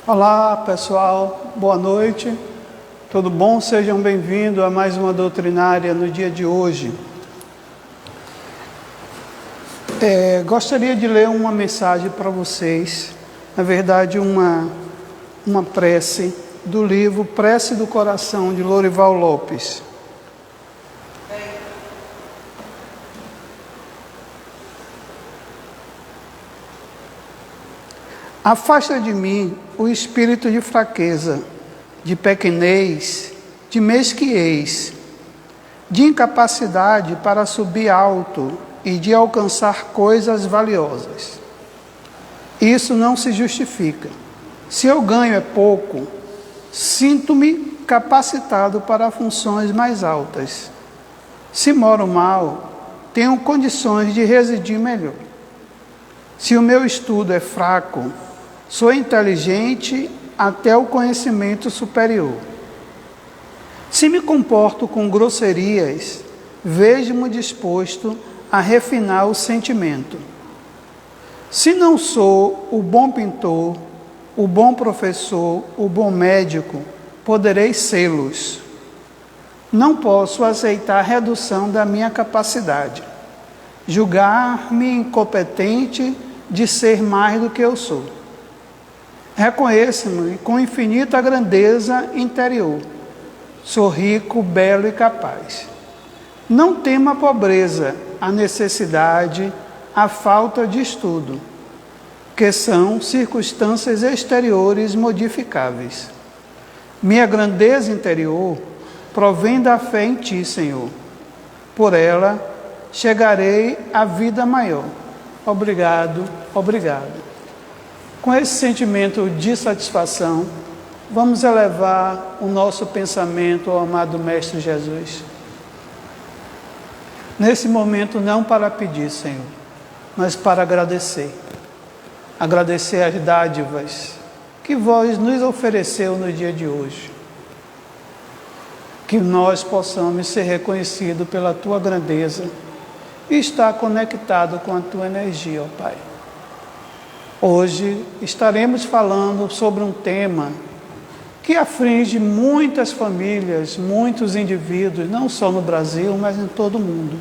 Olá pessoal, boa noite, tudo bom? Sejam bem-vindos a mais uma doutrinária no dia de hoje. Gostaria de ler uma mensagem para vocês, na verdade uma prece do livro Prece do Coração de Lorival Lopes. Afasta de mim o espírito de fraqueza, de pequenez, de mesquinhez, de incapacidade para subir alto e de alcançar coisas valiosas. Isso não se justifica. Se eu ganho é pouco, sinto-me capacitado para funções mais altas. Se moro mal, tenho condições de residir melhor. Se o meu estudo é fraco, sou inteligente até o conhecimento superior. Se me comporto com grosserias, vejo-me disposto a refinar o sentimento. Se não sou o bom pintor, o bom professor, o bom médico, poderei sê-los. Não posso aceitar redução da minha capacidade, julgar-me incompetente de ser mais do que eu sou. Reconheço-me com infinita grandeza interior. Sou rico, belo e capaz. Não temo a pobreza, a necessidade, a falta de estudo, que são circunstâncias exteriores modificáveis. Minha grandeza interior provém da fé em Ti, Senhor. Por ela chegarei à vida maior. Obrigado, obrigado. Com esse sentimento de satisfação, vamos elevar o nosso pensamento ao amado Mestre Jesus. Nesse momento, não para pedir, Senhor, mas para agradecer. Agradecer as dádivas que vós nos ofereceu no dia de hoje. Que nós possamos ser reconhecidos pela Tua grandeza e estar conectados com a Tua energia, ó Pai. Hoje estaremos falando sobre um tema que aflige muitas famílias, muitos indivíduos, não só no Brasil, mas em todo o mundo.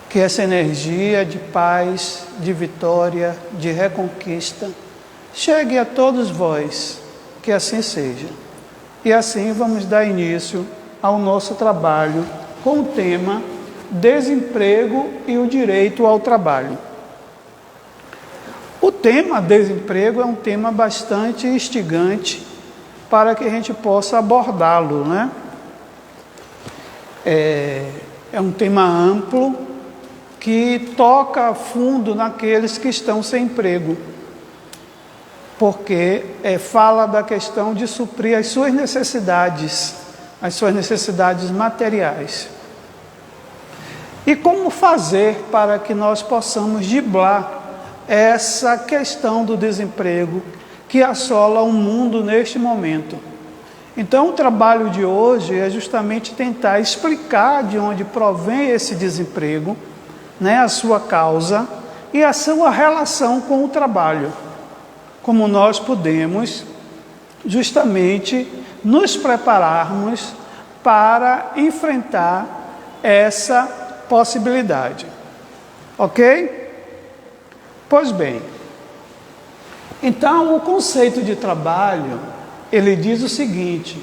Que essa energia de paz, de vitória, de reconquista, chegue a todos vós, que assim seja. E assim vamos dar início ao nosso trabalho com o tema Desemprego e o direito ao trabalho. O tema desemprego é um tema bastante instigante para que a gente possa abordá-lo, né? É um tema amplo que toca a fundo naqueles que estão sem emprego, porque fala da questão de suprir as suas necessidades materiais. E como fazer para que nós possamos driblar essa questão do desemprego que assola o mundo neste momento. Então, o trabalho de hoje é justamente tentar explicar de onde provém esse desemprego, né, a sua causa e a sua relação com o trabalho. Como nós podemos justamente nos prepararmos para enfrentar essa possibilidade. Ok? Pois bem, então o conceito de trabalho, ele diz o seguinte,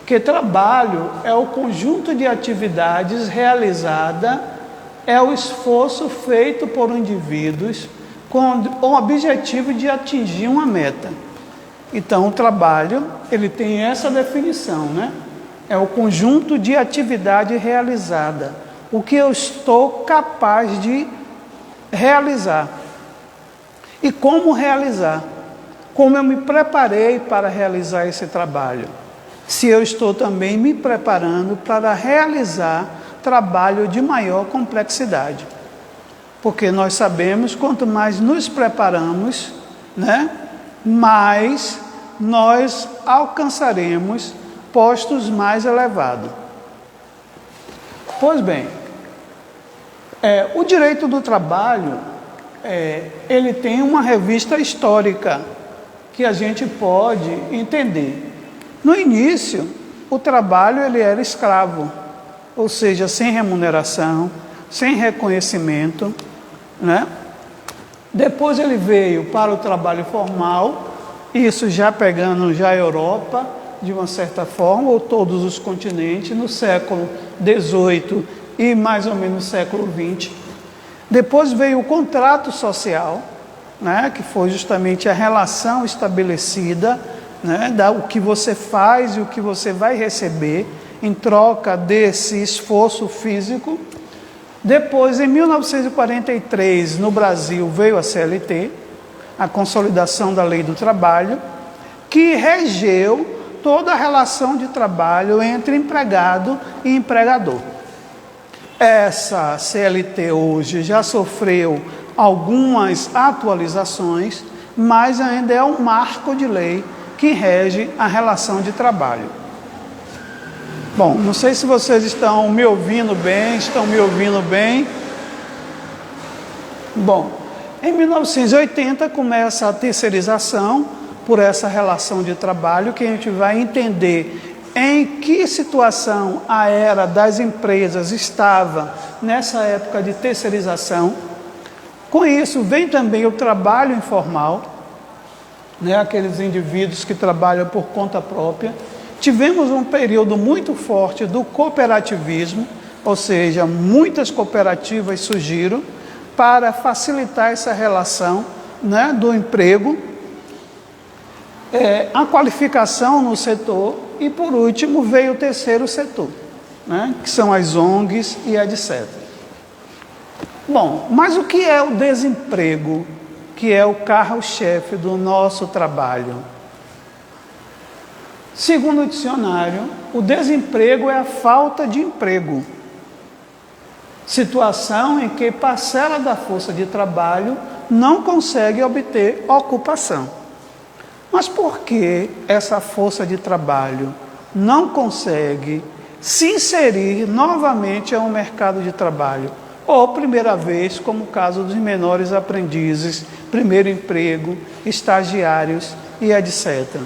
que trabalho é o conjunto de atividades realizada, é o esforço feito por indivíduos com o objetivo de atingir uma meta. Então o trabalho, ele tem essa definição, né? É o conjunto de atividade realizada, o que eu estou capaz de realizar. E como realizar? Como eu me preparei para realizar esse trabalho? Se eu estou também me preparando para realizar trabalho de maior complexidade. Porque nós sabemos, quanto mais nos preparamos, né, mais nós alcançaremos postos mais elevados. Pois bem, o direito do trabalho, ele tem uma revista histórica, que a gente pode entender. No início, o trabalho ele era escravo, ou seja, sem remuneração, sem reconhecimento, né? Depois ele veio para o trabalho formal, isso já pegando já a Europa, de uma certa forma, ou todos os continentes, no século XVIII e mais ou menos no século XX. Depois veio o contrato social, né, que foi justamente a relação estabelecida, né, o que você faz e o que você vai receber em troca desse esforço físico. Depois, em 1943, no Brasil, veio a CLT, a Consolidação da Lei do Trabalho, que regeu toda a relação de trabalho entre empregado e empregador. Essa CLT hoje já sofreu algumas atualizações, mas ainda é um marco de lei que rege a relação de trabalho. Bom, não sei se vocês estão me ouvindo bem, Bom, em 1980 começa a terceirização por essa relação de trabalho, que a gente vai entender em que situação a era das empresas estava nessa época de terceirização. Com isso vem também o trabalho informal, né, aqueles indivíduos que trabalham por conta própria. Tivemos um período muito forte do cooperativismo, ou seja, muitas cooperativas surgiram para facilitar essa relação, né, do emprego, a qualificação no setor e, por último, veio o terceiro setor, né, que são as ONGs e etc. Bom, mas o que é o desemprego, que é o carro-chefe do nosso trabalho? Segundo o dicionário, o desemprego é a falta de emprego, situação em que parcela da força de trabalho não consegue obter ocupação. Mas por que essa força de trabalho não consegue se inserir novamente ao mercado de trabalho? Ou primeira vez, como o caso dos menores aprendizes, primeiro emprego, estagiários e etc.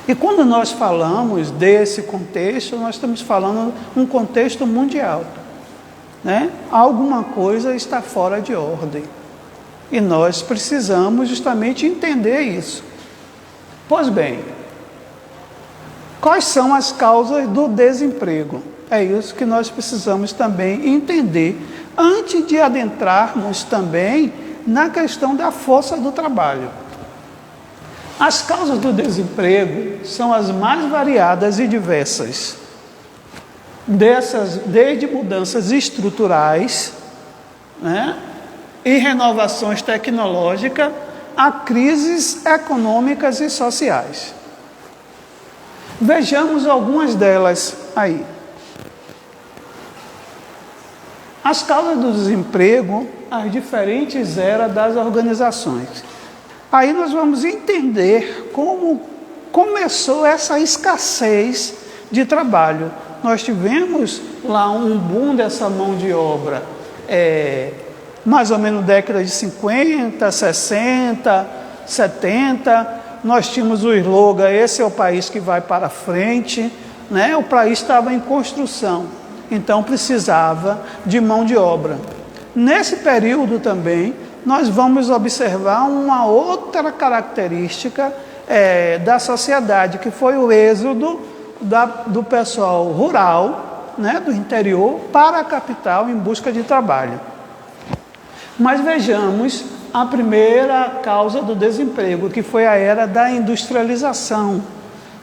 E quando nós falamos desse contexto, nós estamos falando um contexto mundial, né? Alguma coisa está fora de ordem. E nós precisamos justamente entender isso. Pois bem, quais são as causas do desemprego? É isso que nós precisamos também entender, antes de adentrarmos também na questão da força do trabalho. As causas do desemprego são as mais variadas e diversas. Desde mudanças estruturais, né, e renovações tecnológicas, a crises econômicas e sociais. Vejamos algumas delas aí. As causas do desemprego, as diferentes eras das organizações. Aí nós vamos entender como começou essa escassez de trabalho. Nós tivemos lá um boom dessa mão de obra, mais ou menos década de 50, 60, 70. Nós tínhamos o slogan, esse é o país que vai para frente, né? O país estava em construção, então precisava de mão de obra. Nesse período também, nós vamos observar uma outra característica da sociedade, que foi o êxodo do pessoal rural, né, do interior, para a capital em busca de trabalho. Mas vejamos a primeira causa do desemprego, que foi a era da industrialização,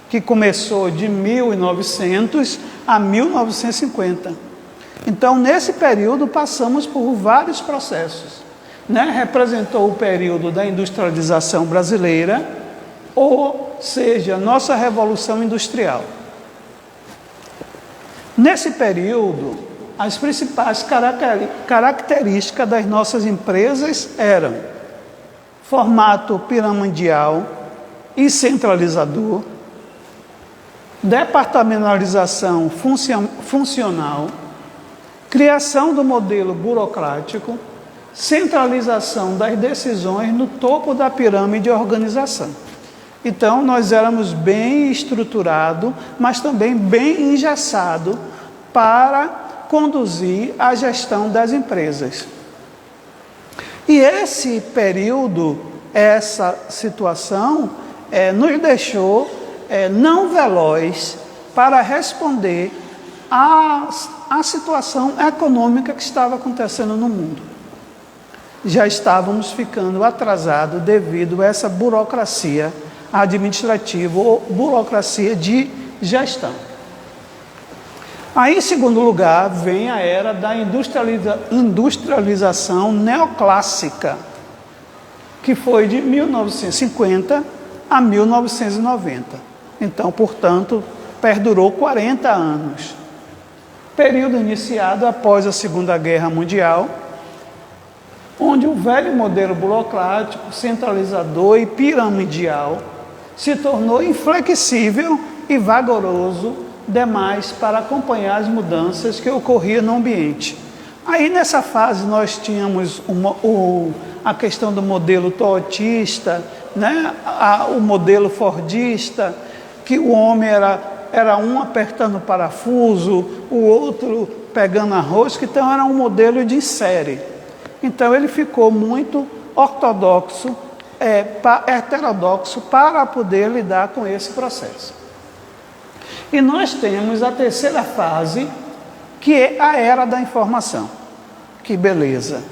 que começou de 1900 a 1950. Então, nesse período, passamos por vários processos, né? Representou o período da industrialização brasileira, ou seja, nossa Revolução Industrial. Nesse período, as principais características das nossas empresas eram formato piramidal e centralizador, departamentalização funcional, criação do modelo burocrático, centralização das decisões no topo da pirâmide de organização. Então, nós éramos bem estruturados, mas também bem engessados para conduzir a gestão das empresas. E esse período, essa situação, nos deixou não veloz para responder à situação econômica que estava acontecendo no mundo. Já estávamos ficando atrasados devido a essa burocracia administrativa ou burocracia de gestão. Aí, em segundo lugar, vem a era da industrialização neoclássica, que foi de 1950 a 1990. Então, portanto, perdurou 40 anos. Período iniciado após a Segunda Guerra Mundial, onde o velho modelo burocrático, centralizador e piramidal se tornou inflexível e vagaroso demais para acompanhar as mudanças que ocorriam no ambiente. Aí nessa fase nós tínhamos a questão do modelo toyotista, né? O modelo fordista, que o homem era um apertando o parafuso, o outro pegando a rosca, então era um modelo de série. Então ele ficou muito ortodoxo, heterodoxo para poder lidar com esse processo. E nós temos a terceira fase, que é a era da informação. Que beleza,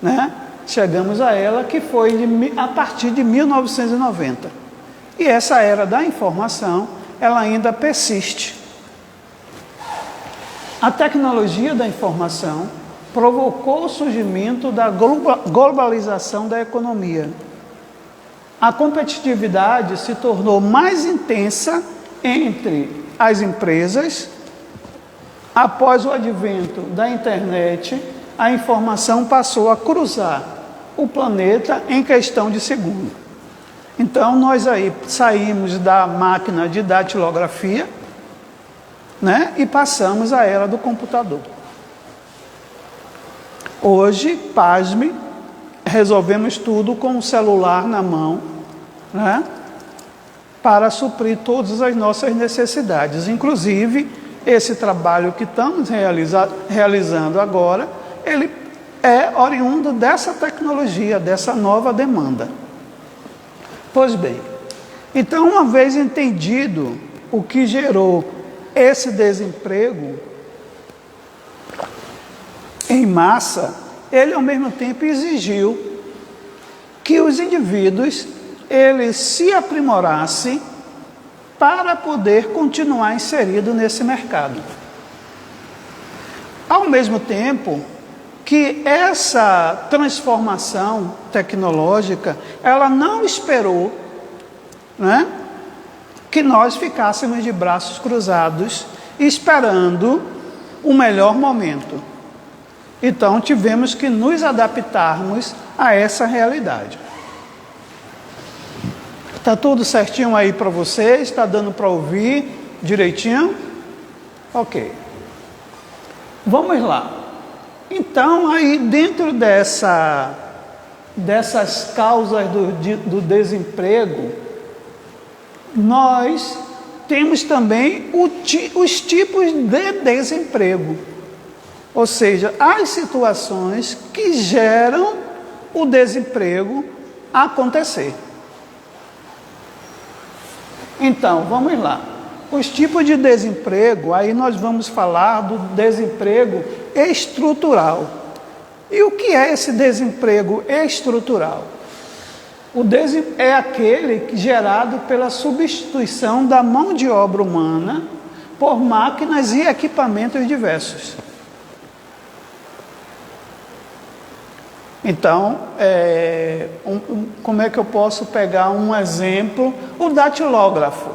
né? Chegamos a ela, que foi a partir de 1990. E essa era da informação, ela ainda persiste. A tecnologia da informação provocou o surgimento da globalização da economia. A competitividade se tornou mais intensa entre as empresas. Após o advento da internet, a informação passou a cruzar o planeta em questão de segundo. Então, nós aí saímos da máquina de datilografia, né, e passamos à era do computador. Hoje, pasme, resolvemos tudo com o celular na mão, né, para suprir todas as nossas necessidades. Inclusive, esse trabalho que estamos realizando agora, ele é oriundo dessa tecnologia, dessa nova demanda. Pois bem, então, uma vez entendido o que gerou esse desemprego em massa, ele ao mesmo tempo exigiu que os indivíduos eles se aprimorassem para poder continuar inserido nesse mercado. Ao mesmo tempo que essa transformação tecnológica, ela não esperou, né, que nós ficássemos de braços cruzados, esperando o melhor momento. Então, tivemos que nos adaptarmos a essa realidade. Está tudo certinho aí para vocês? Está dando para ouvir direitinho? Ok. Vamos lá. Então, aí dentro dessas causas do desemprego, nós temos também os tipos de desemprego. Ou seja, as situações que geram o desemprego acontecer. Então, vamos lá. Os tipos de desemprego, aí nós vamos falar do desemprego estrutural. E o que é esse desemprego estrutural? É aquele gerado pela substituição da mão de obra humana por máquinas e equipamentos diversos. Então, como é que eu posso pegar um exemplo? O datilógrafo.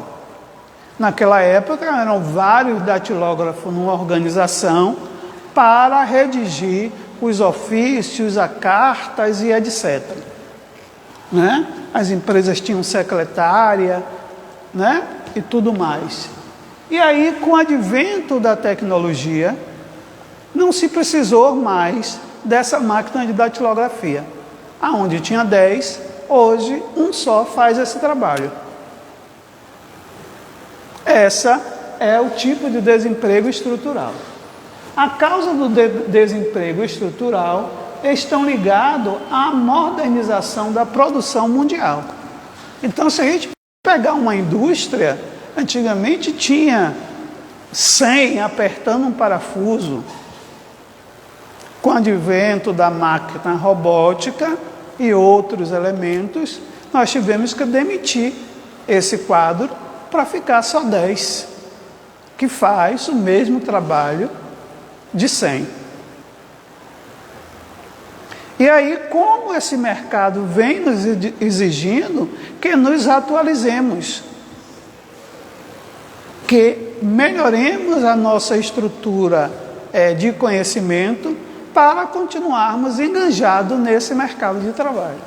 Naquela época, eram vários datilógrafos numa organização para redigir os ofícios, as cartas e etc. Né? As empresas tinham secretária, né? E tudo mais. E aí, com o advento da tecnologia, não se precisou mais dessa máquina de datilografia. Aonde tinha 10, hoje um só faz esse trabalho. Essa é o tipo de desemprego estrutural. A causa do desemprego estrutural estão ligados à modernização da produção mundial. Então, se a gente pegar uma indústria, antigamente tinha 100 apertando um parafuso. Com o advento da máquina robótica e outros elementos, nós tivemos que demitir esse quadro para ficar só 10, que faz o mesmo trabalho de 100. E aí, como esse mercado vem nos exigindo que nos atualizemos, que melhoremos a nossa estrutura de conhecimento para continuarmos enganjados nesse mercado de trabalho.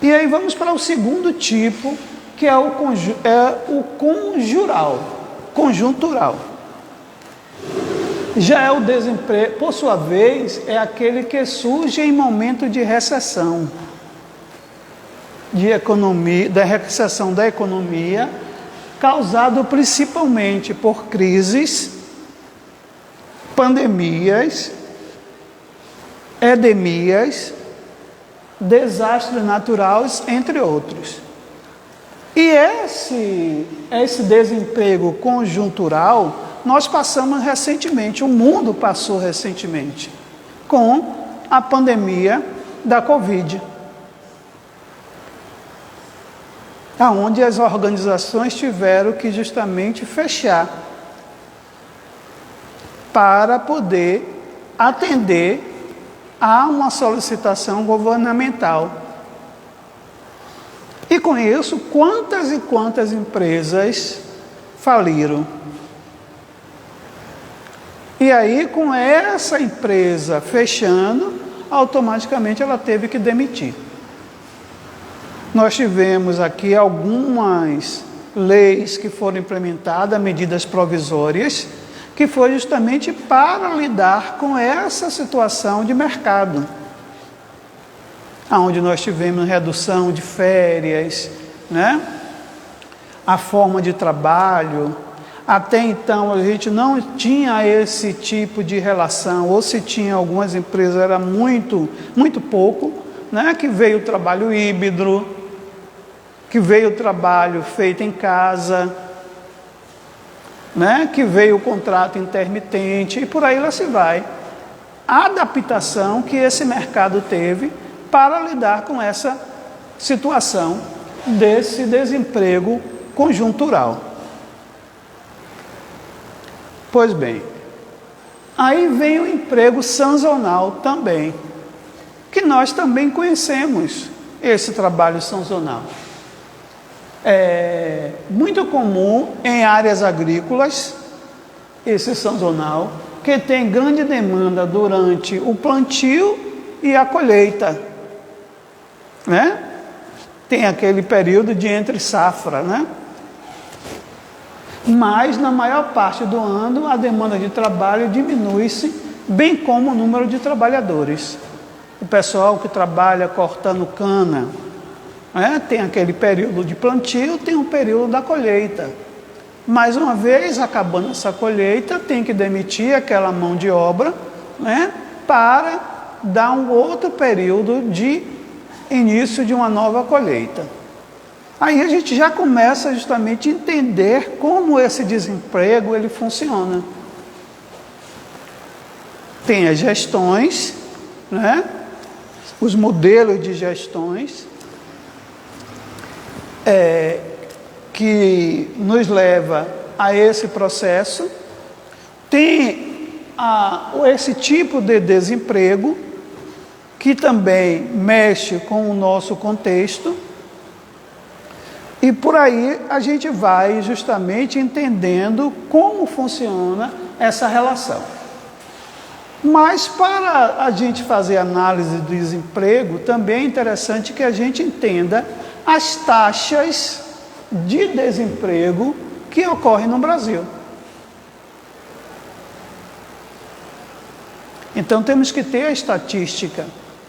E aí vamos para o segundo tipo, que é o conjuntural. Já é o desemprego, por sua vez, é aquele que surge em momento de recessão, da recessão da economia, causado principalmente por crises, pandemias, endemias, desastres naturais, entre outros. E esse desemprego conjuntural nós passamos recentemente, o mundo passou recentemente, com a pandemia da Covid, onde as organizações tiveram que justamente fechar para poder atender a uma solicitação governamental. E com isso, quantas e quantas empresas faliram? E aí, com essa empresa fechando, automaticamente ela teve que demitir. Nós tivemos aqui algumas leis que foram implementadas, medidas provisórias, que foi justamente para lidar com essa situação de mercado, onde nós tivemos redução de férias, né? A forma de trabalho. Até então a gente não tinha esse tipo de relação, ou se tinha algumas empresas era muito pouco, né? Que veio o trabalho híbrido, que veio o trabalho feito em casa, né? Que veio o contrato intermitente e por aí lá se vai. A adaptação que esse mercado teve para lidar com essa situação desse desemprego conjuntural. Pois bem, aí vem o emprego sazonal também, que nós também conhecemos esse trabalho sazonal. É muito comum em áreas agrícolas, esse sazonal, que tem grande demanda durante o plantio e a colheita, né? Tem aquele período de entre safra, né? Mas na maior parte do ano a demanda de trabalho diminui-se, bem como o número de trabalhadores. O pessoal que trabalha cortando cana, né? Tem aquele período de plantio, tem um período da colheita. Mais uma vez, acabando essa colheita, tem que demitir aquela mão de obra, né? Para dar um outro período de início de uma nova colheita. Aí a gente já começa justamente a entender como esse desemprego ele funciona. Tem as gestões, né? Os modelos de gestões que nos leva a esse processo. Tem esse tipo de desemprego que também mexe com o nosso contexto. E por aí a gente vai justamente entendendo como funciona essa relação. Mas para a gente fazer análise do desemprego, também é interessante que a gente entenda as taxas de desemprego que ocorrem no Brasil. Então temos que ter a estatística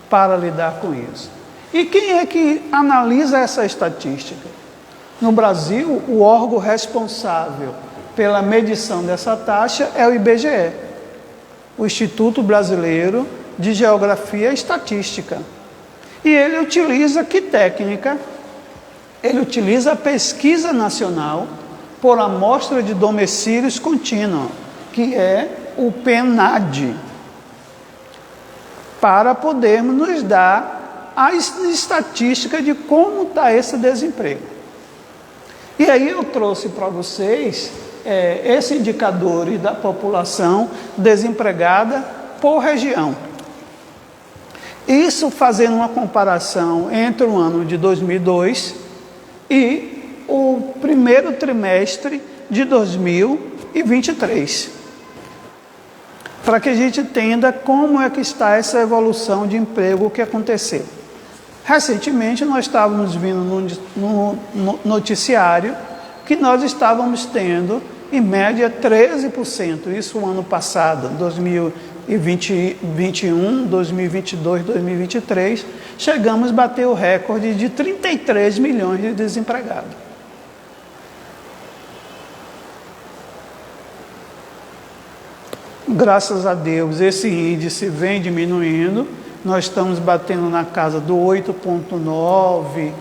para lidar com isso. E quem é que analisa essa estatística? No Brasil, o órgão responsável pela medição dessa taxa é o IBGE, o Instituto Brasileiro de Geografia e Estatística. E ele utiliza que técnica? Ele utiliza a pesquisa nacional por amostra de domicílios contínua, que é o PNAD, para podermos nos dar a estatística de como está esse desemprego. E aí eu trouxe para vocês esse indicador da população desempregada por região. Isso fazendo uma comparação entre o ano de 2002 e o primeiro trimestre de 2023. Para que a gente entenda como é que está essa evolução de emprego que aconteceu. Recentemente nós estávamos vendo no noticiário que nós estávamos tendo em média 13%, isso o ano passado, 2021, 2022, 2023, chegamos a bater o recorde de 33 milhões de desempregados. Graças a Deus, esse índice vem diminuindo, nós estamos batendo na casa do 8,9,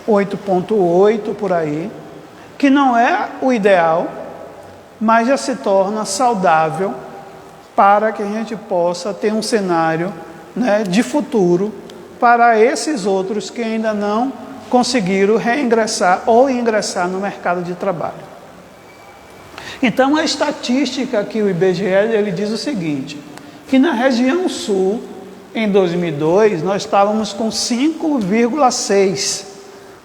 8,8 por aí, que não é o ideal, mas já se torna saudável para que a gente possa ter um cenário, né, de futuro para esses outros que ainda não conseguiram reingressar ou ingressar no mercado de trabalho. Então, a estatística que o IBGE ele diz o seguinte, que na região sul, em 2002, nós estávamos com 5,6,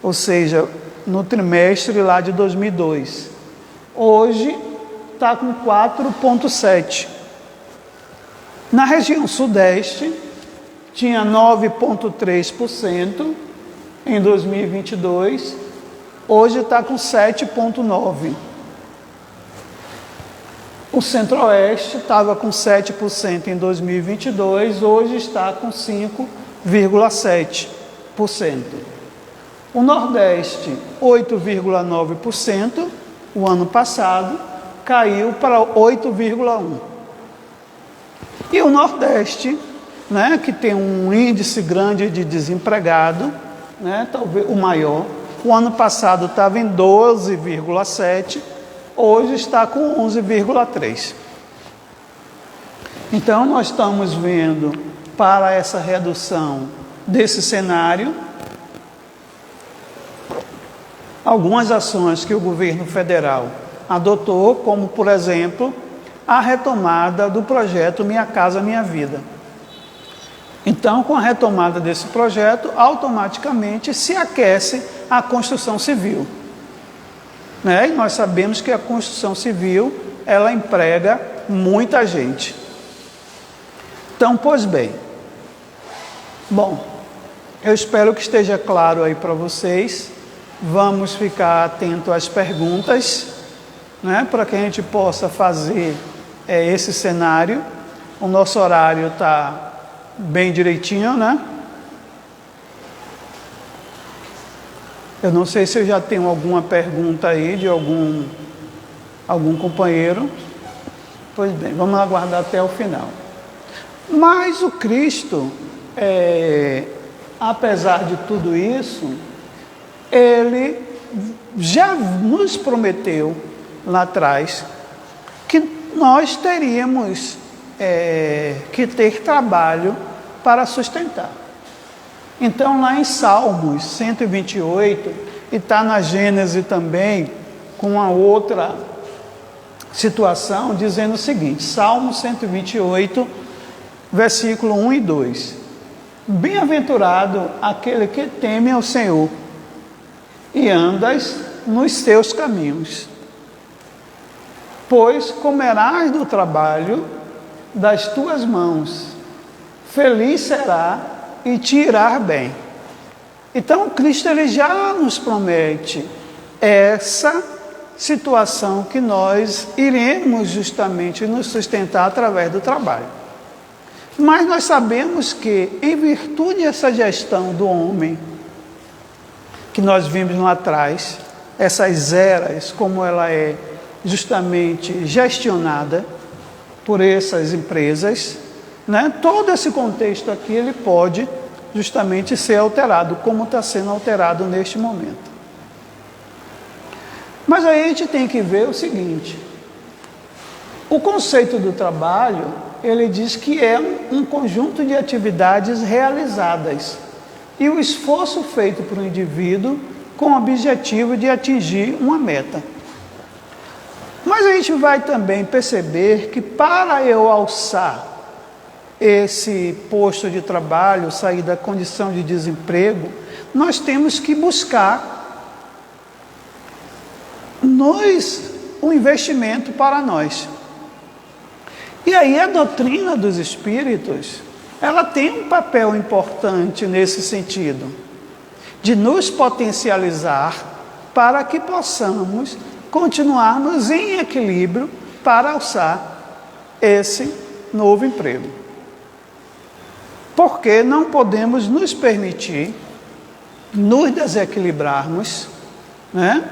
ou seja, no trimestre lá de 2002. Hoje está com 4,7. Na região sudeste, tinha 9,3% em 2022, hoje está com 7,9%. O Centro-Oeste estava com 7% em 2022, hoje está com 5,7%. O Nordeste, 8,9%, o ano passado, caiu para 8,1%. E o Nordeste, né, que tem um índice grande de desempregado, né, talvez o maior, o ano passado estava em 12,7%, hoje está com 11,3%. Então, nós estamos vendo para essa redução desse cenário algumas ações que o governo federal adotou, como, por exemplo, a retomada do projeto Minha Casa Minha Vida. Então, com a retomada desse projeto, automaticamente se aquece a construção civil. E nós sabemos que a construção civil, ela emprega muita gente. Então, pois bem. Bom, eu espero que esteja claro aí para vocês. Vamos ficar atento às perguntas, né, para que a gente possa fazer esse cenário. O nosso horário está bem direitinho, né? Eu não sei se eu já tenho alguma pergunta aí de algum companheiro. Pois bem, vamos aguardar até o final. Mas o Cristo, apesar de tudo isso, ele já nos prometeu lá atrás que nós teríamos que ter trabalho para sustentar. Então, lá em Salmos 128, e está na Gênesis também, com uma outra situação, dizendo o seguinte, Salmo 128, versículo 1 e 2. Bem-aventurado aquele que teme ao Senhor e andas nos seus caminhos, pois comerás do trabalho das tuas mãos, feliz será e te irá bem. Então, Cristo ele já nos promete essa situação que nós iremos justamente nos sustentar através do trabalho. Mas nós sabemos que, em virtude dessa gestão do homem, que nós vimos lá atrás, essas eras, como ela é justamente gestionada por essas empresas, né? Todo esse contexto aqui ele pode justamente ser alterado, como está sendo alterado neste momento. Mas aí a gente tem que ver o seguinte: o conceito do trabalho, ele diz que é um conjunto de atividades realizadas e o esforço feito por um indivíduo com o objetivo de atingir uma meta. Mas a gente vai também perceber que para eu alçar esse posto de trabalho, sair da condição de desemprego, nós temos que buscar um investimento para nós. E aí a doutrina dos espíritos, ela tem um papel importante nesse sentido, de nos potencializar para que possamos continuarmos em equilíbrio para alçar esse novo emprego. Porque não podemos nos permitir nos desequilibrarmos, né?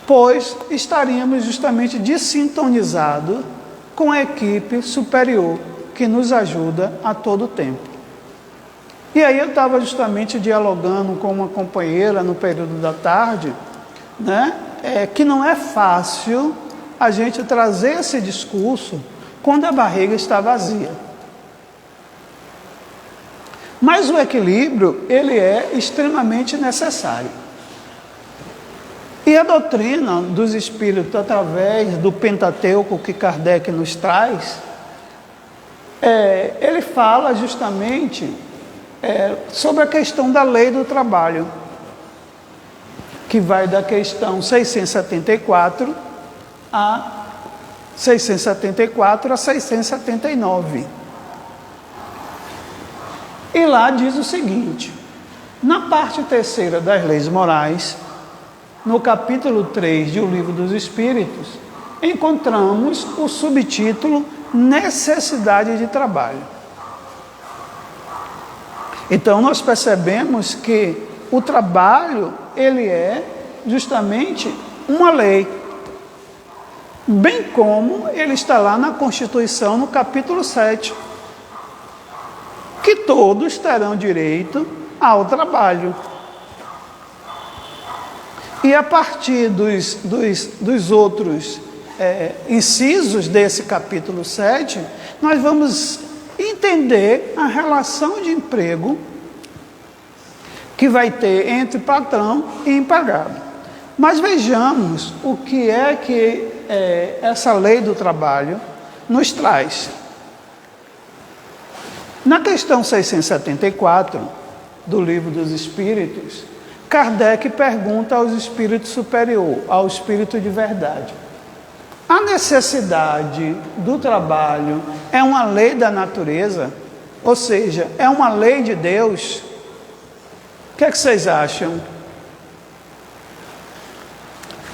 Pois estaríamos justamente desintonizados com a equipe superior que nos ajuda a todo tempo. E aí eu estava justamente dialogando com uma companheira no período da tarde, né? Que não é fácil a gente trazer esse discurso quando a barriga está vazia. Mas o equilíbrio, ele é extremamente necessário. E a doutrina dos espíritos, através do Pentateuco que Kardec nos traz, ele fala justamente sobre a questão da lei do trabalho, que vai da questão 674 a 679. E lá diz o seguinte: na parte terceira das leis morais, no capítulo 3 do Livro dos Espíritos, encontramos o subtítulo Necessidade de Trabalho. Então nós percebemos que o trabalho, ele é justamente uma lei, bem como ele está lá na Constituição, no capítulo 7, que todos terão direito ao trabalho. E a partir dos outros incisos desse capítulo 7, nós vamos entender a relação de emprego que vai ter entre patrão e empregado. Mas vejamos o que é que essa lei do trabalho nos traz. Na questão 674 do Livro dos Espíritos, Kardec pergunta aos espíritos superiores, ao espírito de verdade: a necessidade do trabalho é uma lei da natureza? Ou seja, é uma lei de Deus? O que é que vocês acham?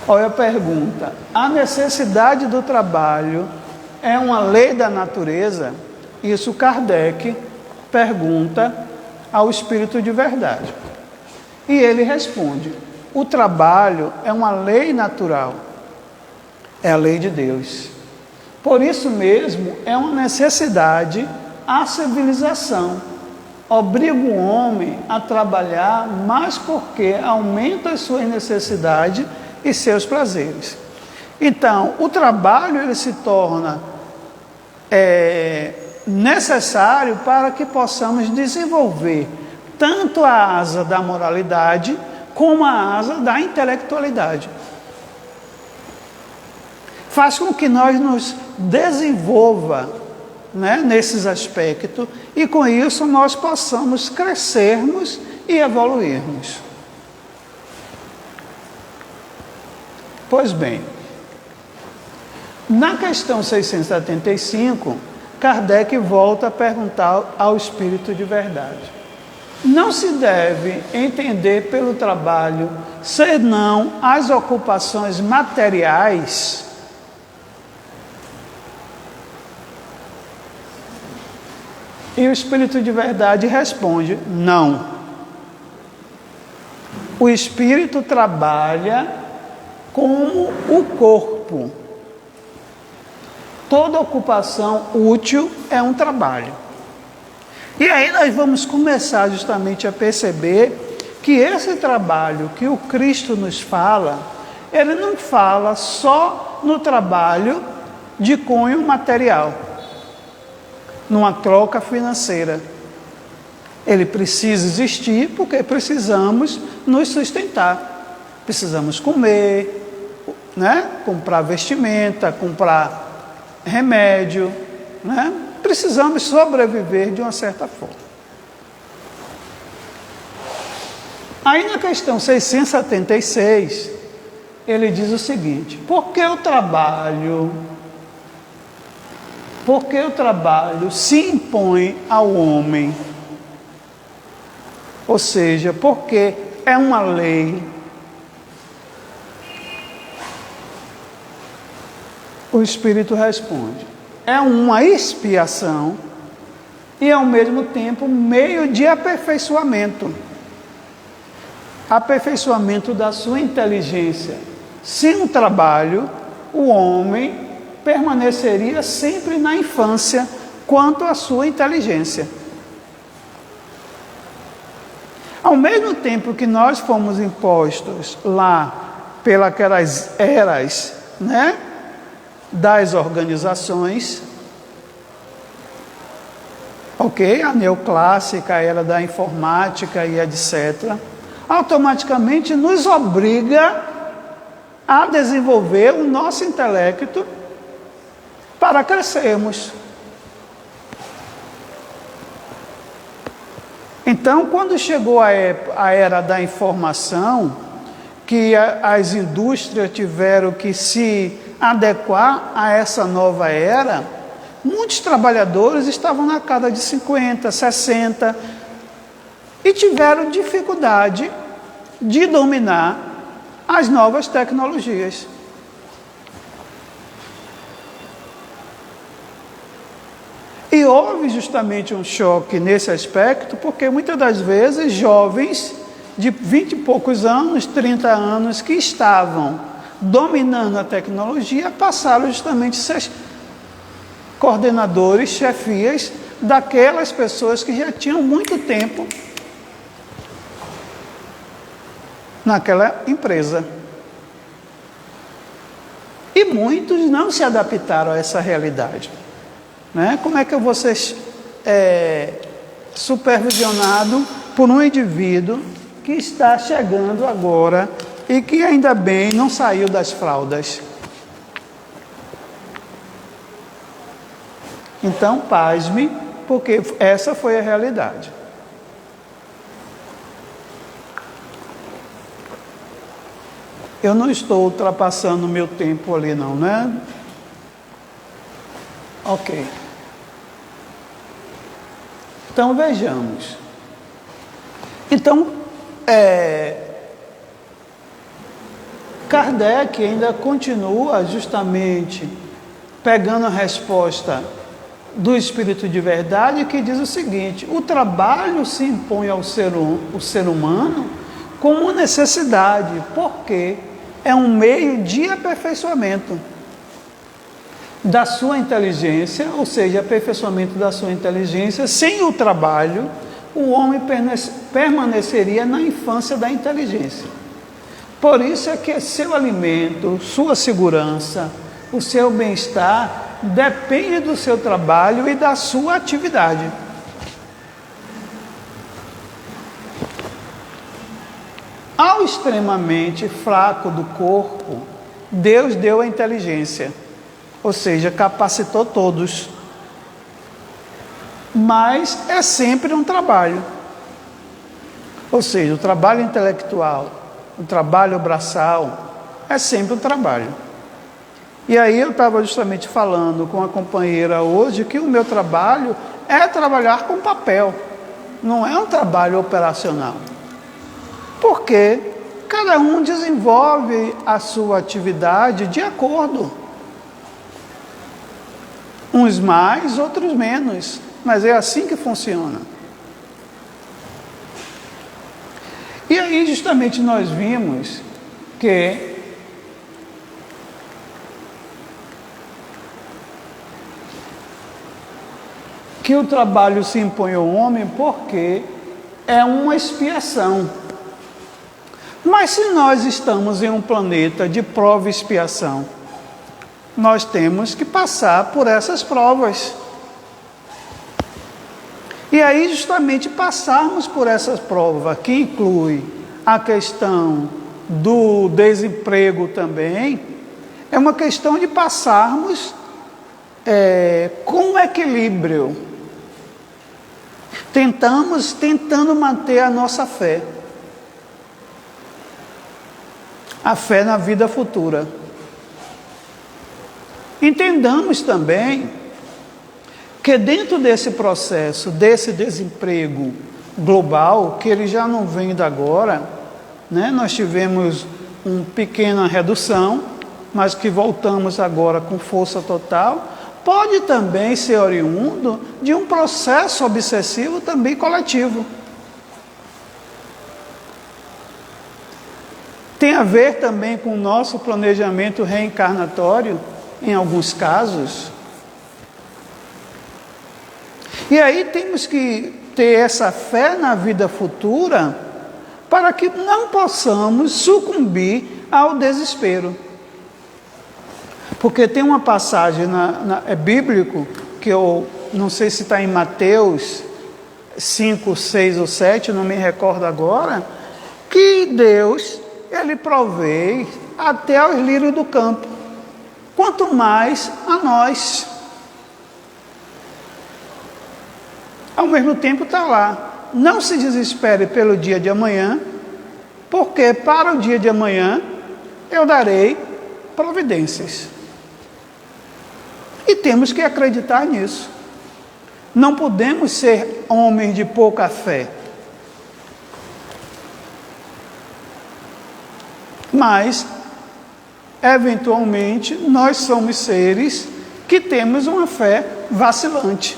Olha a pergunta: a necessidade do trabalho é uma lei da natureza? Isso Kardec pergunta ao espírito de verdade. E ele responde: o trabalho é uma lei natural, é a lei de Deus. Por isso mesmo, é uma necessidade à civilização. Obriga o homem a trabalhar, mas porque aumenta as suas necessidades e seus prazeres. Então, o trabalho ele se torna necessário para que possamos desenvolver tanto a asa da moralidade como a asa da intelectualidade. Faz com que nós nos desenvolva, né, nesses aspectos, e com isso nós possamos crescermos e evoluirmos. Pois bem, na questão 675, Kardec volta a perguntar ao espírito de verdade: não se deve entender pelo trabalho senão as ocupações materiais? E o Espírito de verdade responde: não. O Espírito trabalha como o corpo. Toda ocupação útil é um trabalho. E aí nós vamos começar justamente a perceber que esse trabalho que o Cristo nos fala, ele não fala só no trabalho de cunho material, numa troca financeira. Ele precisa existir porque precisamos nos sustentar. Precisamos comer, comprar vestimenta, comprar remédio, precisamos sobreviver de uma certa forma. Aí na questão 676, ele diz o seguinte: por que o trabalho se impõe ao homem? Ou seja, porque é uma lei. O Espírito responde: é uma expiação e ao mesmo tempo meio de aperfeiçoamento. Aperfeiçoamento da sua inteligência. Sem o trabalho, o homem permaneceria sempre na infância quanto à sua inteligência. Ao mesmo tempo que nós fomos impostos lá pelas eras, das organizações, a neoclássica, a era da informática e etc., automaticamente nos obriga a desenvolver o nosso intelecto para crescermos. Então, quando chegou a era da informação, que as indústrias tiveram que se adequar a essa nova era, muitos trabalhadores estavam na casa de 50, 60 e tiveram dificuldade de dominar as novas tecnologias. E houve justamente um choque nesse aspecto, porque muitas das vezes jovens de 20 e poucos anos, 30 anos, que estavam dominando a tecnologia, passaram justamente a ser coordenadores, chefias daquelas pessoas que já tinham muito tempo naquela empresa. E muitos não se adaptaram a essa realidade. Como é que eu vou ser supervisionado por um indivíduo que está chegando agora e que ainda bem não saiu das fraldas? Então, pasme, porque essa foi a realidade. Eu não estou ultrapassando o meu tempo ali não, né? Ok. Então, vejamos. Então, Kardec ainda continua justamente pegando a resposta do Espírito de verdade, que diz o seguinte: o trabalho se impõe ao ser humano como necessidade, porque é um meio de aperfeiçoamento da sua inteligência, ou seja, aperfeiçoamento da sua inteligência. Sem o trabalho, o homem permaneceria na infância da inteligência. Por isso é que seu alimento, sua segurança, o seu bem-estar depende do seu trabalho e da sua atividade. Ao extremamente fraco do corpo, Deus deu a inteligência, ou seja, capacitou todos. Mas é sempre um trabalho. Ou seja, o trabalho intelectual, o trabalho braçal, é sempre um trabalho. E aí eu estava justamente falando com a companheira hoje que o meu trabalho é trabalhar com papel, não é um trabalho operacional. Porque cada um desenvolve a sua atividade de acordo. Uns mais, outros menos, mas é assim que funciona. E aí justamente nós vimos que o trabalho se impõe ao homem porque é uma expiação. Mas se nós estamos em um planeta de prova e expiação, nós temos que passar por essas provas. E aí justamente passarmos por essas provas, que inclui a questão do desemprego também, é uma questão de passarmos com equilíbrio, tentando manter a nossa fé, a fé na vida futura. Entendamos também que dentro desse processo, desse desemprego global, que ele já não vem de agora, né? Nós tivemos uma pequena redução, mas que voltamos agora com força total, pode também ser oriundo de um processo obsessivo também coletivo. Tem a ver também com o nosso planejamento reencarnatório, em alguns casos. E aí temos que ter essa fé na vida futura para que não possamos sucumbir ao desespero. Porque tem uma passagem é bíblico, que eu não sei se está em Mateus 5, 6 ou 7, não me recordo agora, que Deus, Ele provê até aos lírios do campo, quanto mais a nós. Ao mesmo tempo está lá, não se desespere pelo dia de amanhã, porque para o dia de amanhã eu darei providências. E temos que acreditar nisso. Não podemos ser homens de pouca fé. Mas, eventualmente, nós somos seres que temos uma fé vacilante.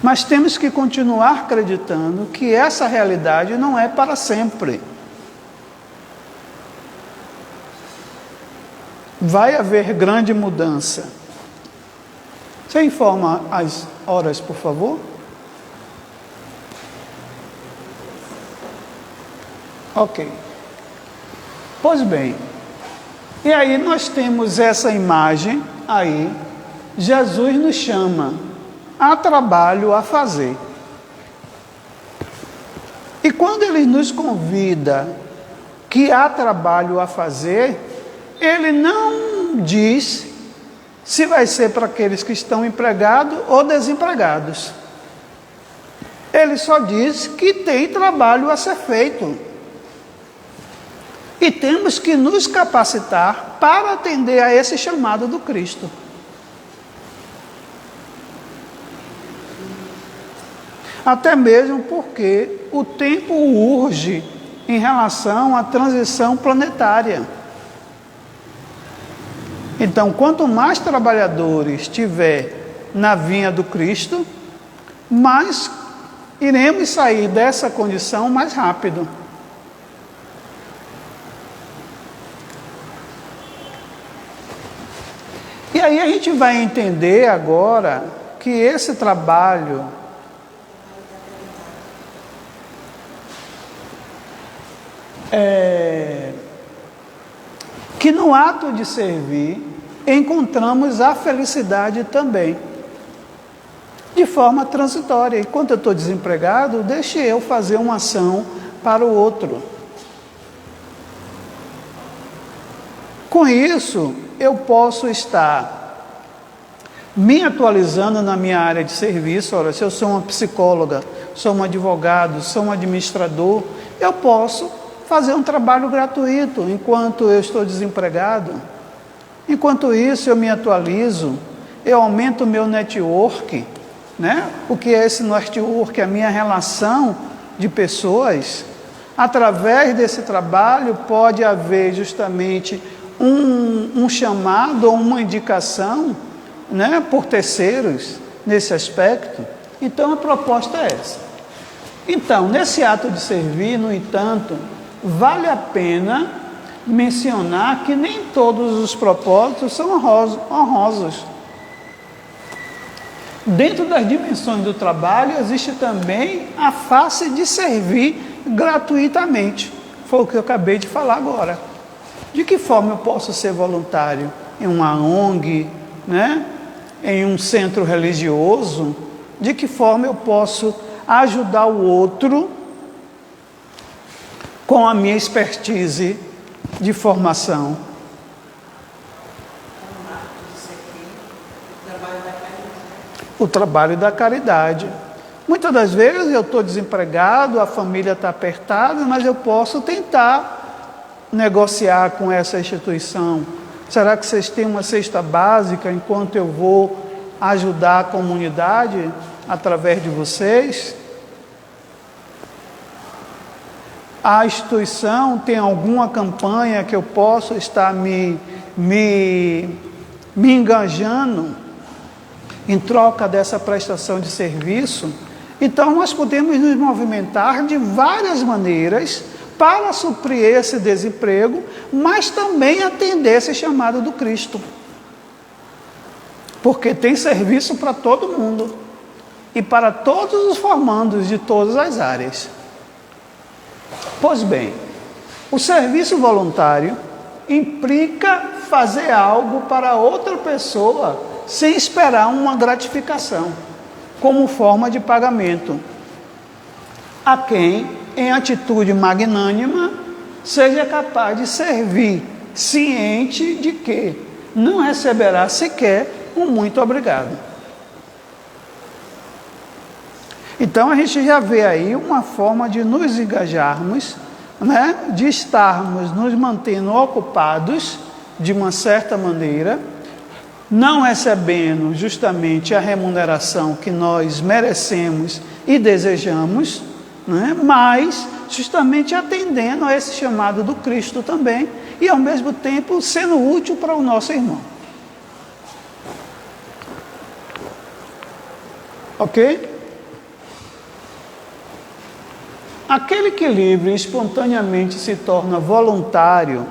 Mas temos que continuar acreditando que essa realidade não é para sempre. Vai haver grande mudança. Você informa as horas, por favor? Ok. Pois bem, e aí nós temos essa imagem aí, Jesus nos chama a trabalho a fazer. E quando Ele nos convida que há trabalho a fazer, Ele não diz se vai ser para aqueles que estão empregados ou desempregados. Ele só diz que tem trabalho a ser feito. E temos que nos capacitar para atender a esse chamado do Cristo. Até mesmo porque o tempo urge em relação à transição planetária. Então, quanto mais trabalhadores tiver na vinha do Cristo, mais iremos sair dessa condição mais rápido. E aí a gente vai entender agora que esse trabalho que no ato de servir encontramos a felicidade também, de forma transitória. Enquanto eu estou desempregado, deixe eu fazer uma ação para o outro. Com isso, eu posso estar me atualizando na minha área de serviço. Ora, se eu sou uma psicóloga, sou um advogado, sou um administrador, eu posso fazer um trabalho gratuito enquanto eu estou desempregado. Enquanto isso, eu me atualizo, eu aumento o meu network, né? O que é esse network? A minha relação de pessoas. Através desse trabalho pode haver justamente um chamado ou uma indicação, né, por terceiros nesse aspecto. Então a proposta é essa. Então, nesse ato de servir, no entanto, vale a pena mencionar que nem todos os propósitos são honrosos. Dentro das dimensões do trabalho existe também a face de servir gratuitamente. Foi o que eu acabei de falar agora. De que forma eu posso ser voluntário? Em uma ONG, né? Em um centro religioso? De que forma eu posso ajudar o outro com a minha expertise de formação? O trabalho da caridade. Muitas das vezes eu estou desempregado, a família está apertada, mas eu posso tentar negociar com essa instituição. Será que vocês têm uma cesta básica enquanto eu vou ajudar a comunidade através de vocês? A instituição tem alguma campanha que eu possa estar me engajando em troca dessa prestação de serviço? Então nós podemos nos movimentar de várias maneiras para suprir esse desemprego, mas também atender esse chamado do Cristo. Porque tem serviço para todo mundo e para todos os formandos de todas as áreas. Pois bem, o serviço voluntário implica fazer algo para outra pessoa sem esperar uma gratificação, como forma de pagamento, a quem, em atitude magnânima, seja capaz de servir, ciente de que não receberá sequer um muito obrigado. Então a gente já vê aí uma forma de nos engajarmos, né? De estarmos nos mantendo ocupados de uma certa maneira, não recebendo justamente a remuneração que nós merecemos e desejamos, né? Mas justamente atendendo a esse chamado do Cristo também e ao mesmo tempo sendo útil para o nosso irmão. Ok? Aquele que livre e espontaneamente se torna voluntário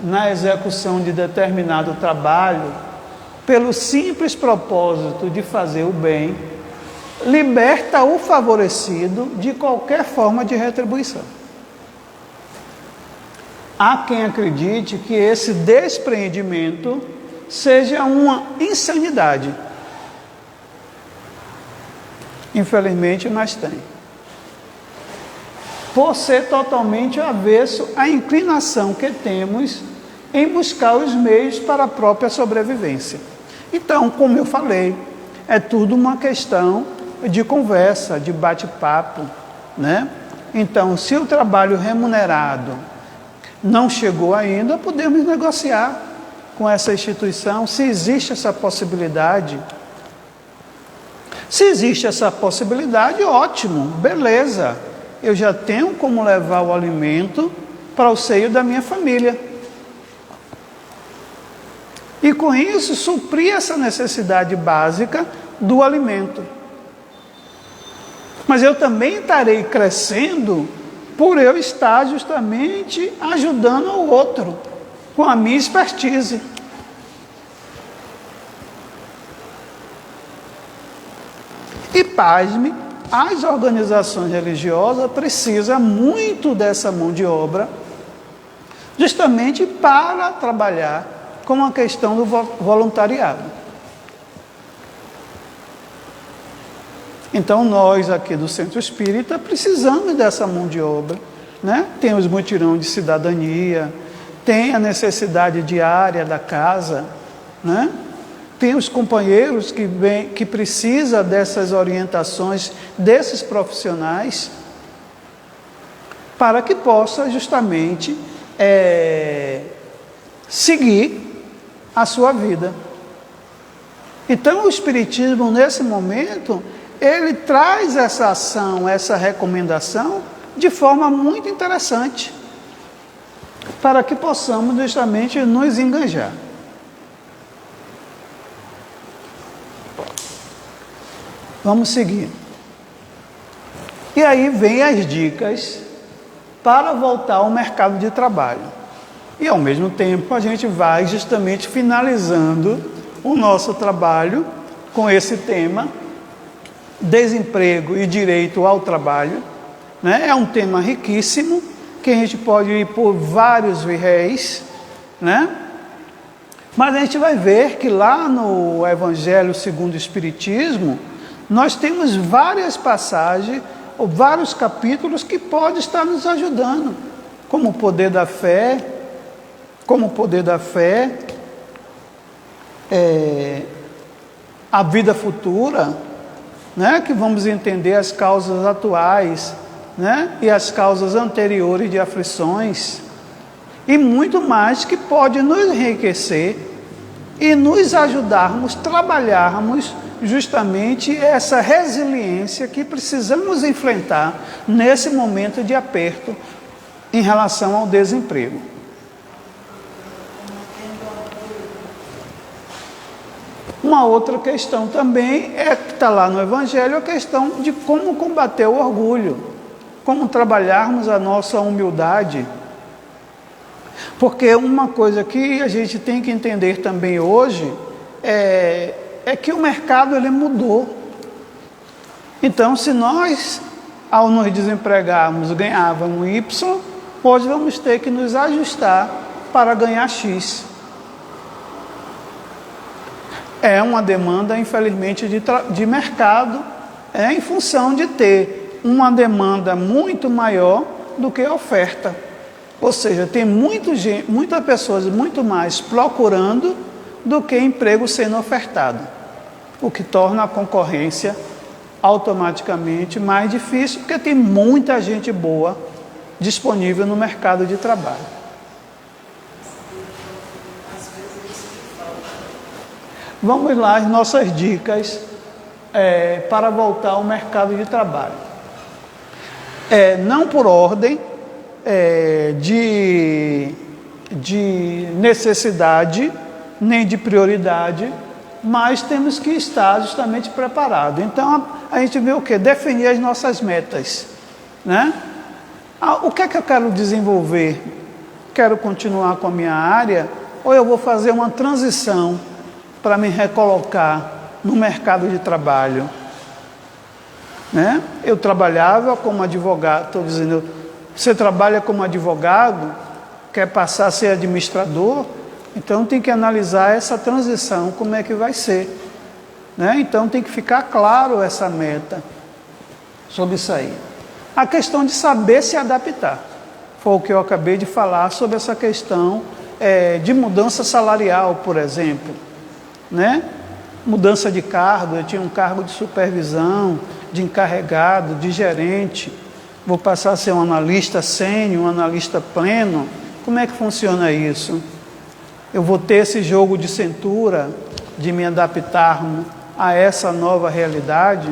na execução de determinado trabalho, pelo simples propósito de fazer o bem, liberta o favorecido de qualquer forma de retribuição. Há quem acredite que esse despreendimento seja uma insanidade. Infelizmente, mas tem. Por ser totalmente avesso à inclinação que temos em buscar os meios para a própria sobrevivência. Então, como eu falei, é tudo uma questão de conversa, de bate-papo, né? Então, se o trabalho remunerado não chegou ainda, podemos negociar com essa instituição, se existe essa possibilidade. Se existe essa possibilidade, ótimo, beleza. Eu já tenho como levar o alimento para o seio da minha família. E com isso, suprir essa necessidade básica do alimento. Mas eu também estarei crescendo por eu estar justamente ajudando o outro com a minha expertise. E pasme, as organizações religiosas precisam muito dessa mão de obra, justamente para trabalhar com a questão do voluntariado. Então nós aqui do Centro Espírita precisamos dessa mão de obra, né? Tem os mutirão de cidadania, tem a necessidade diária da casa, né? Tem os companheiros que precisam dessas orientações, desses profissionais, para que possa justamente seguir a sua vida. Então o Espiritismo, nesse momento, ele traz essa ação, essa recomendação, de forma muito interessante, para que possamos justamente nos engajar. Vamos seguir. E aí vem as dicas para voltar ao mercado de trabalho. E ao mesmo tempo a gente vai justamente finalizando o nosso trabalho com esse tema, desemprego e direito ao trabalho, né? É um tema riquíssimo, que a gente pode ir por vários viés, né? Mas a gente vai ver que lá no Evangelho segundo o Espiritismo, nós temos várias passagens, ou vários capítulos que podem estar nos ajudando, como o poder da fé, a vida futura, né? Que vamos entender as causas atuais, né? E as causas anteriores de aflições, e muito mais que pode nos enriquecer e nos ajudarmos, trabalharmos justamente essa resiliência que precisamos enfrentar nesse momento de aperto em relação ao desemprego. Uma outra questão também é que está lá no Evangelho, a questão de como combater o orgulho, como trabalharmos a nossa humildade. Porque uma coisa que a gente tem que entender também hoje é que o mercado ele mudou. Então, se nós, ao nos desempregarmos, ganhávamos Y, hoje vamos ter que nos ajustar para ganhar X. É uma demanda, infelizmente, de mercado, em função de ter uma demanda muito maior do que a oferta. Ou seja, tem muitas pessoas muito mais procurando do que emprego sendo ofertado, o que torna a concorrência automaticamente mais difícil, porque tem muita gente boa disponível no mercado de trabalho. Vamos lá, as nossas dicas para voltar ao mercado de trabalho. Não por ordem de necessidade, nem de prioridade, mas temos que estar justamente preparados. Então, a gente vê o quê? Definir as nossas metas, né? O que é que eu quero desenvolver? Quero continuar com a minha área, ou eu vou fazer uma transição para me recolocar no mercado de trabalho, né? Eu trabalhava como advogado, estou dizendo, você trabalha como advogado, quer passar a ser administrador, então tem que analisar essa transição, como é que vai ser, né? Então tem que ficar claro essa meta sobre isso aí. A questão de saber se adaptar, foi o que eu acabei de falar sobre essa questão de mudança salarial, por exemplo, né? Mudança de cargo, eu tinha um cargo de supervisão, de encarregado, de gerente, vou passar a ser um analista sênior, um analista pleno. Como é que funciona isso? Eu vou ter esse jogo de cintura de me adaptar a essa nova realidade?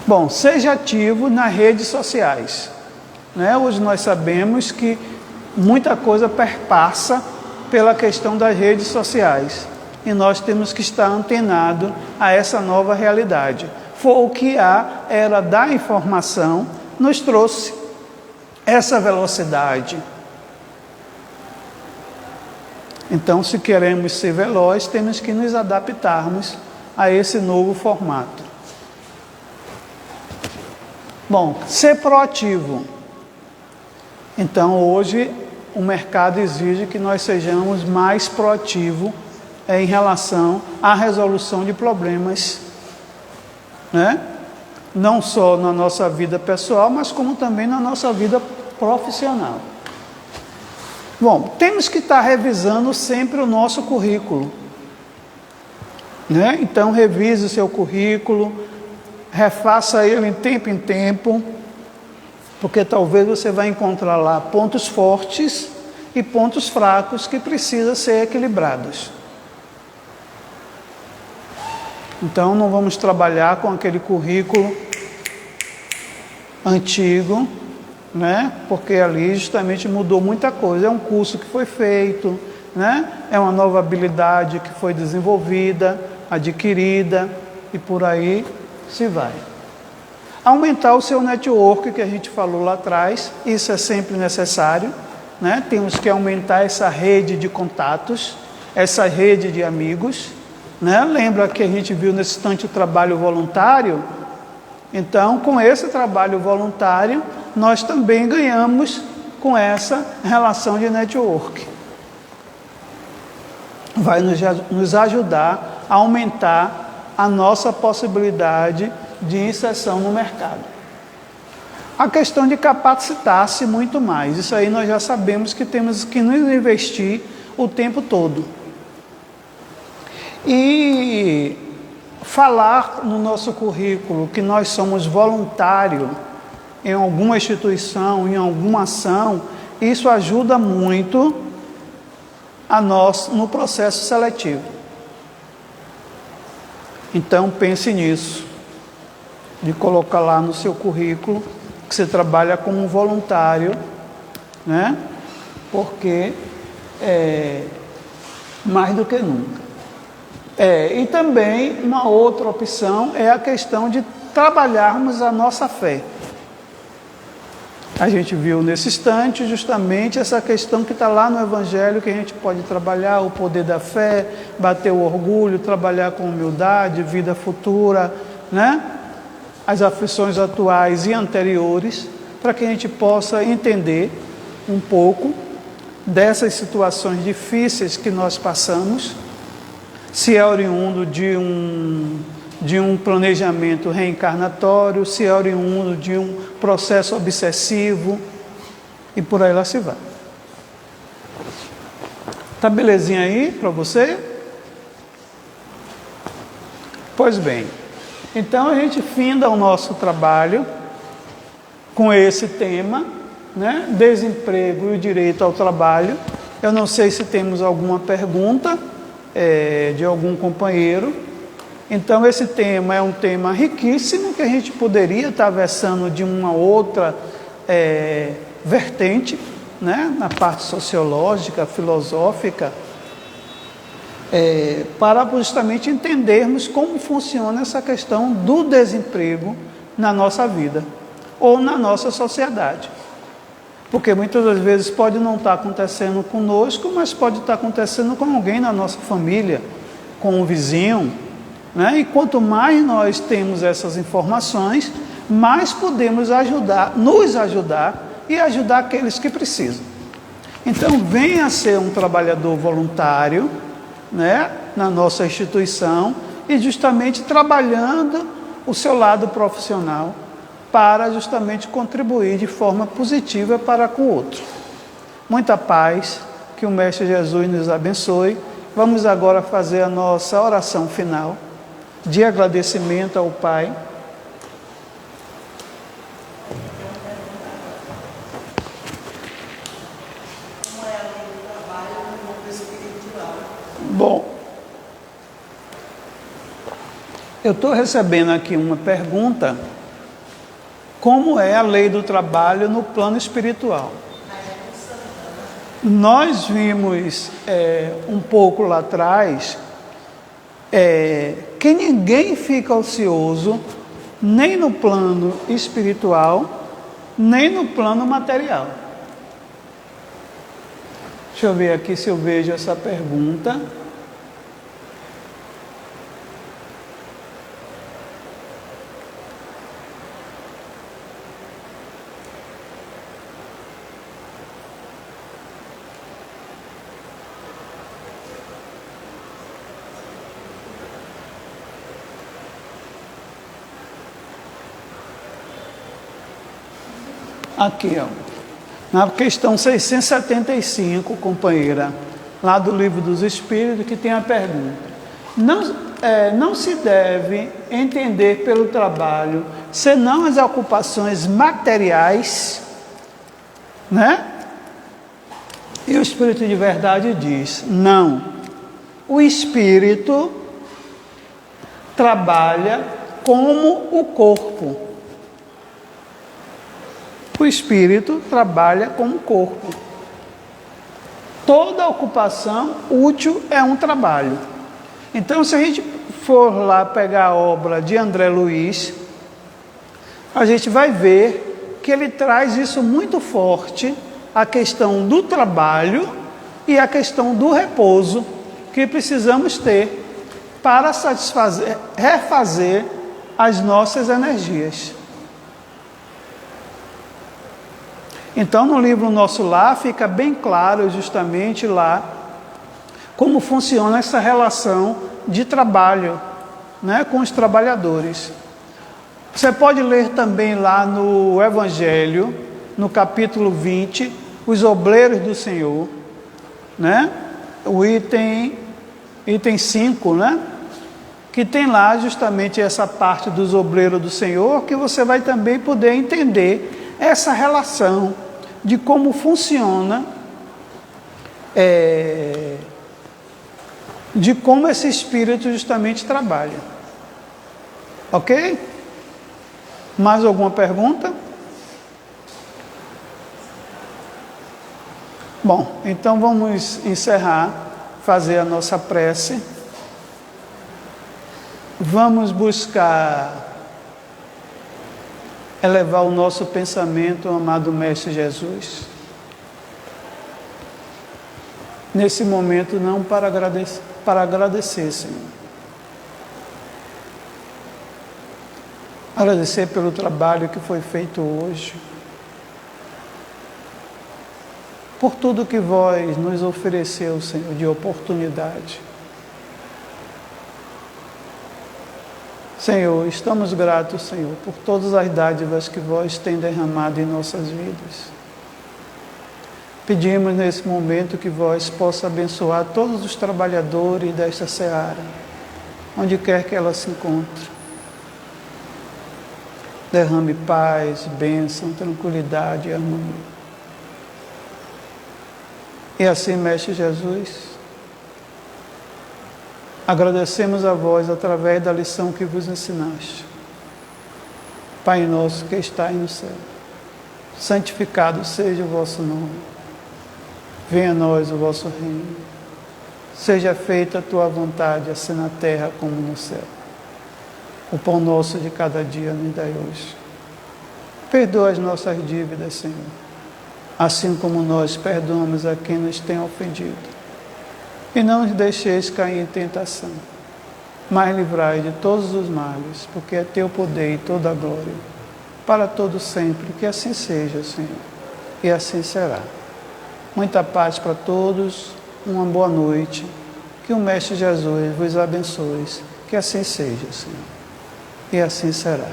Bom, seja ativo nas redes sociais, né? Hoje nós sabemos que muita coisa perpassa pela questão das redes sociais e nós temos que estar antenado a essa nova realidade. Foi o que a era da informação nos trouxe, essa velocidade. Então, se queremos ser velozes, temos que nos adaptarmos a esse novo formato. Bom, ser proativo. Então, hoje, o mercado exige que nós sejamos mais proativos em relação à resolução de problemas, né? Não só na nossa vida pessoal, mas como também na nossa vida profissional. Bom, temos que estar revisando sempre o nosso currículo, né? Então, revise o seu currículo, refaça ele em tempo, porque talvez você vai encontrar lá pontos fortes e pontos fracos que precisam ser equilibrados. Então não vamos trabalhar com aquele currículo antigo, né? Porque ali justamente mudou muita coisa. É um curso que foi feito, né? É uma nova habilidade que foi desenvolvida, adquirida e por aí se vai. Aumentar o seu network, que a gente falou lá atrás, isso é sempre necessário, né? Temos que aumentar essa rede de contatos, essa rede de amigos, né? Lembra que a gente viu nesse instante o trabalho voluntário? Então, com esse trabalho voluntário, nós também ganhamos com essa relação de network. Vai nos ajudar a aumentar a nossa possibilidade de inserção no mercado. A questão de capacitar-se muito mais, isso aí nós já sabemos que temos que nos investir o tempo todo. E falar no nosso currículo que nós somos voluntários em alguma instituição, em alguma ação, isso ajuda muito a nós no processo seletivo. Então pense nisso, de colocar lá no seu currículo que você trabalha como voluntário, né? Porque mais do que nunca. E também uma outra opção é a questão de trabalharmos a nossa fé. A gente viu nesse instante justamente essa questão que está lá no Evangelho, que a gente pode trabalhar o poder da fé, bater o orgulho, trabalhar com humildade, vida futura, né? As aflições atuais e anteriores, para que a gente possa entender um pouco dessas situações difíceis que nós passamos, se é oriundo de um planejamento reencarnatório, se é oriundo de um processo obsessivo, e por aí lá se vai. Tá belezinha aí para você? Pois bem, então a gente finda o nosso trabalho com esse tema, né? Desemprego e o direito ao trabalho. Eu não sei se temos alguma pergunta de algum companheiro. Então esse tema é um tema riquíssimo que a gente poderia estar versando de uma outra vertente, né? Na parte sociológica, filosófica, para justamente entendermos como funciona essa questão do desemprego na nossa vida ou na nossa sociedade. Porque muitas das vezes pode não estar acontecendo conosco, mas pode estar acontecendo com alguém na nossa família, com um vizinho, né? E quanto mais nós temos essas informações, mais podemos nos ajudar e ajudar aqueles que precisam. Então, venha ser um trabalhador voluntário, né, na nossa instituição e justamente trabalhando o seu lado profissional para justamente contribuir de forma positiva para com o outro. Muita paz, que o Mestre Jesus nos abençoe. Vamos agora fazer a nossa oração final de agradecimento ao Pai. Bom, eu estou recebendo aqui uma pergunta: como é a lei do trabalho no plano espiritual? Nós vimos um pouco lá atrás que ninguém fica ocioso nem no plano espiritual, nem no plano material. Deixa eu ver aqui se eu vejo essa pergunta. Aqui, ó, na questão 675, companheira, lá do Livro dos Espíritos, que tem a pergunta: não se deve entender pelo trabalho senão as ocupações materiais, né? E o Espírito de Verdade diz: não, o Espírito trabalha como o corpo. O espírito trabalha como o corpo. Toda ocupação útil é um trabalho. Então, se a gente for lá pegar a obra de André Luiz, a gente vai ver que ele traz isso muito forte, a questão do trabalho e a questão do repouso que precisamos ter para satisfazer, refazer as nossas energias. Então, no livro Nosso Lar, fica bem claro justamente lá como funciona essa relação de trabalho, né, com os trabalhadores. Você pode ler também lá no Evangelho, no capítulo 20, os obreiros do Senhor, né? O item 5, né? Que tem lá justamente essa parte dos obreiros do Senhor, que você vai também poder entender essa relação de como funciona, de como esse espírito justamente trabalha. Ok? Mais alguma pergunta? Bom, então vamos encerrar, fazer a nossa prece. Vamos buscar elevar o nosso pensamento ao amado Mestre Jesus. Nesse momento, não para agradecer, Senhor. Agradecer pelo trabalho que foi feito hoje. Por tudo que vós nos ofereceu, Senhor, de oportunidade. Senhor, estamos gratos, Senhor, por todas as dádivas que vós tem derramado em nossas vidas. Pedimos nesse momento que vós possa abençoar todos os trabalhadores desta seara, onde quer que ela se encontre. Derrame paz, bênção, tranquilidade e harmonia. E assim, Mestre Jesus, agradecemos a vós através da lição que vos ensinaste. Pai nosso que estais no céu, santificado seja o vosso nome. Venha a nós o vosso reino. Seja feita a tua vontade, assim na terra como no céu. O pão nosso de cada dia nos dai hoje. Perdoa as nossas dívidas, Senhor, assim como nós perdoamos a quem nos tem ofendido. E não nos deixeis cair em tentação, mas livrai de todos os males, porque é teu poder e toda a glória, para todo sempre, que assim seja, Senhor, e assim será. Muita paz para todos, uma boa noite, que o Mestre Jesus vos abençoe, que assim seja, Senhor, e assim será.